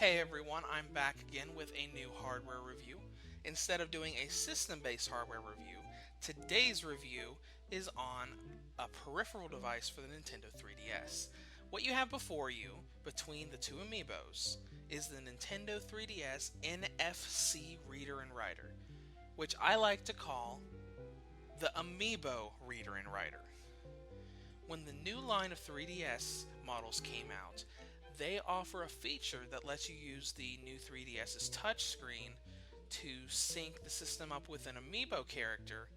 Hey everyone, I'm back again with a new hardware review. Instead of doing a system-based hardware review, today's review is on a peripheral device for the Nintendo 3DS. What you have before you, between the two Amiibos, is the Nintendo 3DS NFC Reader and Writer, which I like to call the Amiibo Reader and Writer. When the new line of 3DS models came out, they offer a feature that lets you use the new 3DS's touchscreen to sync the system up with an Amiibo character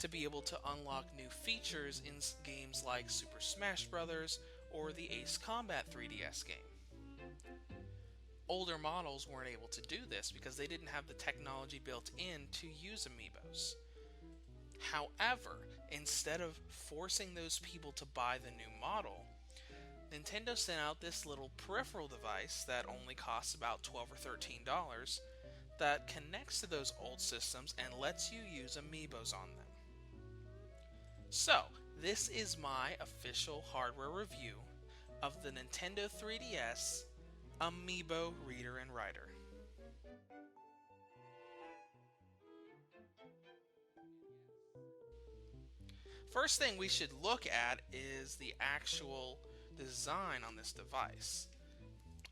to be able to unlock new features in games like Super Smash Bros. Or the Ace Combat 3DS game. Older models weren't able to do this because they didn't have the technology built in to use Amiibos. However, instead of forcing those people to buy the new model, Nintendo sent out this little peripheral device that only costs about $12 or $13 that connects to those old systems and lets you use Amiibos on them. So, this is my official hardware review of the Nintendo 3DS Amiibo Reader and Writer. First thing we should look at is the actual design on this device.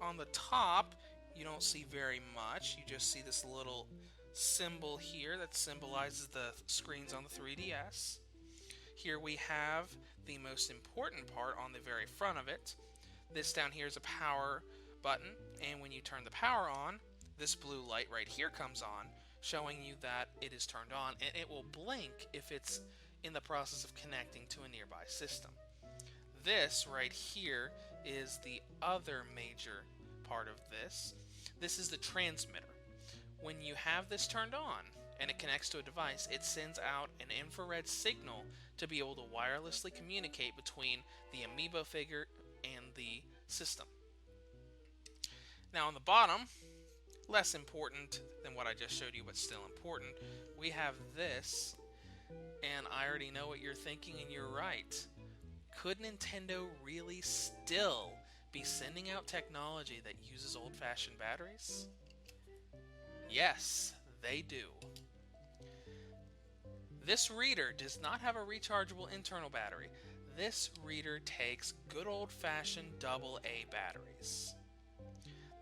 On the top, you don't see very much. You just see this little symbol here that symbolizes the screens on the 3DS. Here we have the most important part on the very front of it. This down here is a power button, and when you turn the power on, this blue light right here comes on, showing you that it is turned on, and it will blink if it's in the process of connecting to a nearby system. This right here is the other major part of this. This is the transmitter. When you have this turned on and it connects to a device, it sends out an infrared signal to be able to wirelessly communicate between the Amiibo figure and the system. Now on the bottom, less important than what I just showed you, but still important, we have this, and I already know what you're thinking, and you're right. Could Nintendo really still be sending out technology that uses old-fashioned batteries? Yes, they do. This reader does not have a rechargeable internal battery. This reader takes good old-fashioned AA batteries.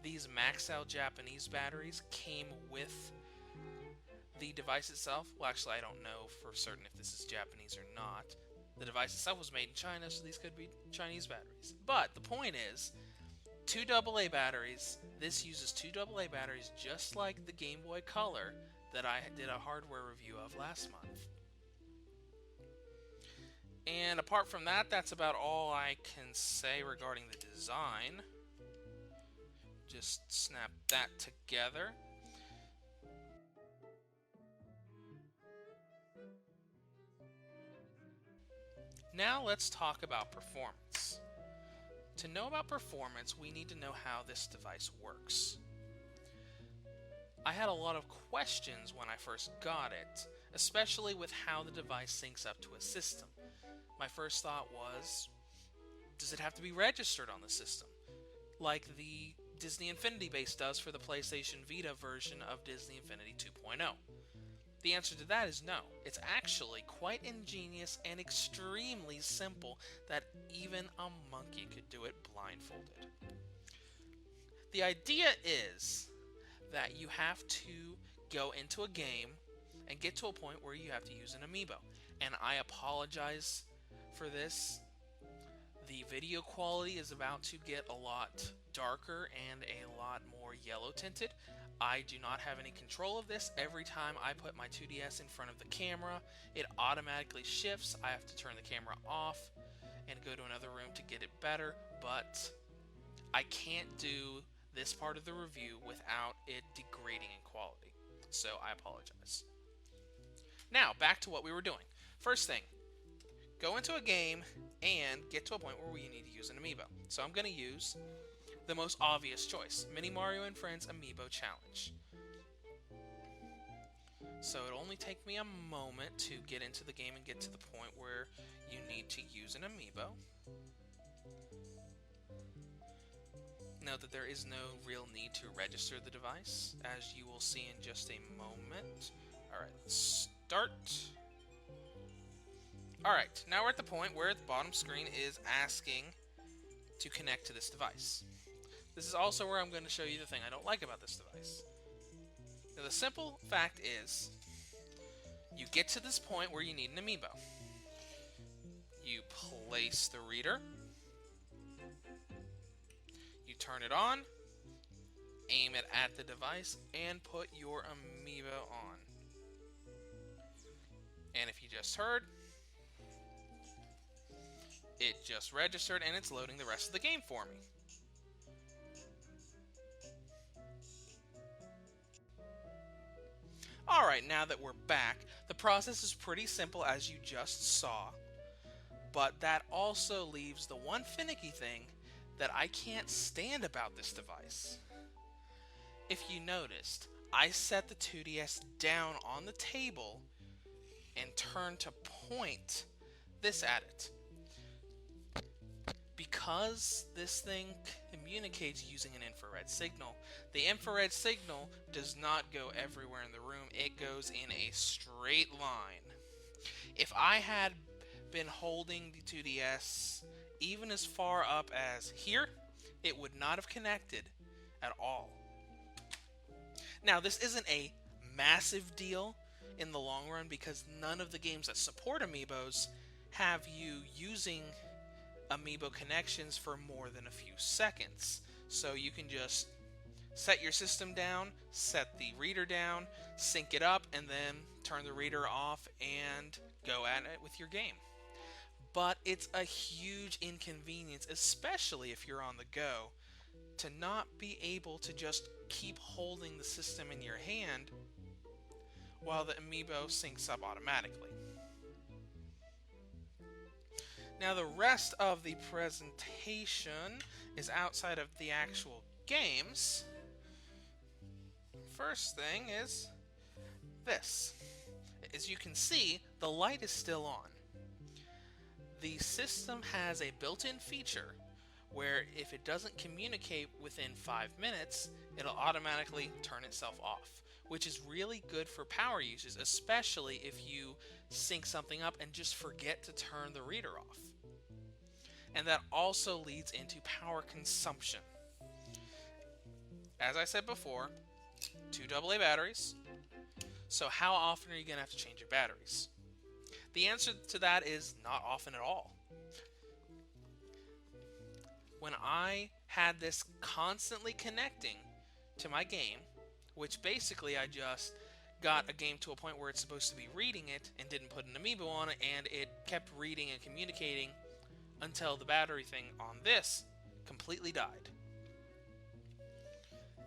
These maxed-out Japanese batteries came with the device itself. Well, actually, I don't know for certain if this is Japanese or not. The device itself was made in China, so these could be Chinese batteries. But the point is, two AA batteries. This uses two AA batteries just like the Game Boy Color that I did a hardware review of last month. And apart from that, that's about all I can say regarding the design. Just snap that together. Now let's talk about performance. To know about performance, we need to know how this device works. I had a lot of questions when I first got it, especially with how the device syncs up to a system. My first thought was, does it have to be registered on the system? Like the Disney Infinity base does for the PlayStation Vita version of Disney Infinity 2.0. The answer to that is no. It's actually quite ingenious and extremely simple that even a monkey could do it blindfolded. The idea is that you have to go into a game and get to a point where you have to use an Amiibo. And I apologize for this. The video quality is about to get a lot darker and a lot more yellow tinted. I do not have any control of this. Every time I put my 2DS in front of the camera, it automatically shifts. I have to turn the camera off and go to another room to get it better, but I can't do this part of the review without it degrading in quality. So I apologize. Now, back to what we were doing. First thing, go into a game and get to a point where you need to use an Amiibo. So I'm going to use the most obvious choice, Mini Mario and Friends Amiibo Challenge. So it'll only take me a moment to get into the game and get to the point where you need to use an Amiibo. Note that there is no real need to register the device, as you will see in just a moment. Alright, let's start. Alright, now we're at the point where the bottom screen is asking to connect to this device. This is also where I'm going to show you the thing I don't like about this device. Now, the simple fact is, you get to this point where you need an Amiibo. You place the reader, you turn it on, aim it at the device, and put your Amiibo on. And if you just heard, it just registered and it's loading the rest of the game for me. Alright, now that we're back, the process is pretty simple as you just saw, but that also leaves the one finicky thing that I can't stand about this device. If you noticed, I set the 2DS down on the table and turned to point this at it. Because this thing communicates using an infrared signal, the infrared signal does not go everywhere in the room, it goes in a straight line. If I had been holding the 2DS even as far up as here, it would not have connected at all. Now, this isn't a massive deal in the long run because none of the games that support Amiibos have you using Amiibo connections for more than a few seconds. So you can just set your system down, set the reader down, sync it up, and then turn the reader off and go at it with your game. But it's a huge inconvenience, especially if you're on the go, to not be able to just keep holding the system in your hand while the Amiibo syncs up automatically. Now, the rest of the presentation is outside of the actual games. First thing is this. As you can see, the light is still on. The system has a built-in feature where if it doesn't communicate within 5 minutes, it'll automatically turn itself off, which is really good for power usage, especially if you sync something up and just forget to turn the reader off. And that also leads into power consumption. As I said before, 2 AA batteries. So how often are you going to have to change your batteries? The answer to that is not often at all. When I had this constantly connecting to my game, which basically I just got a game to a point where it's supposed to be reading it and didn't put an Amiibo on it, and it kept reading and communicating until the battery thing on this completely died.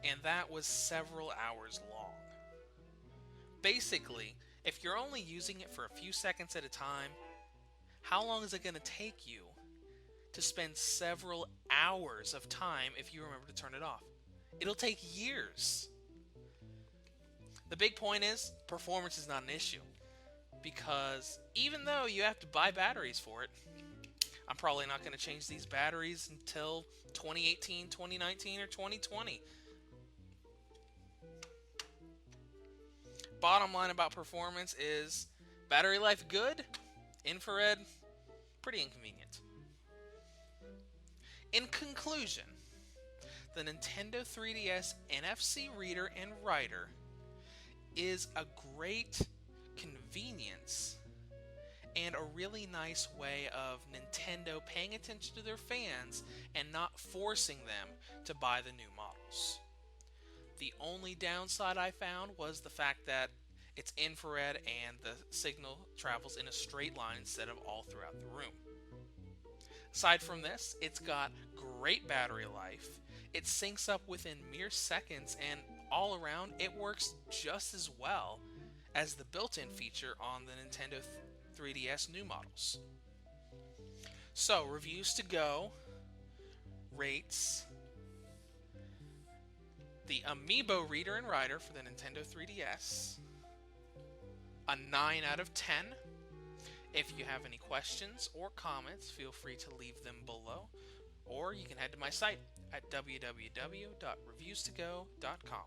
And that was several hours long. Basically, if you're only using it for a few seconds at a time, how long is it going to take you to spend several hours of time if you remember to turn it off? It'll take years. The big point is, performance is not an issue. Because even though you have to buy batteries for it, I'm probably not going to change these batteries until 2018, 2019, or 2020. Bottom line about performance is battery life good, infrared pretty inconvenient. In conclusion, the Nintendo 3DS NFC reader and writer is a great convenience and a really nice way of Nintendo paying attention to their fans and not forcing them to buy the new models. The only downside I found was the fact that it's infrared and the signal travels in a straight line instead of all throughout the room. Aside from this, it's got great battery life, it syncs up within mere seconds, and all around it works just as well as the built-in feature on the Nintendo 3DS new models. So, reviews to go, rates. The Amiibo Reader and Writer for the Nintendo 3DS, a 9 out of 10. If you have any questions or comments, feel free to leave them below. or you can head to my site at www.reviewstogo.com.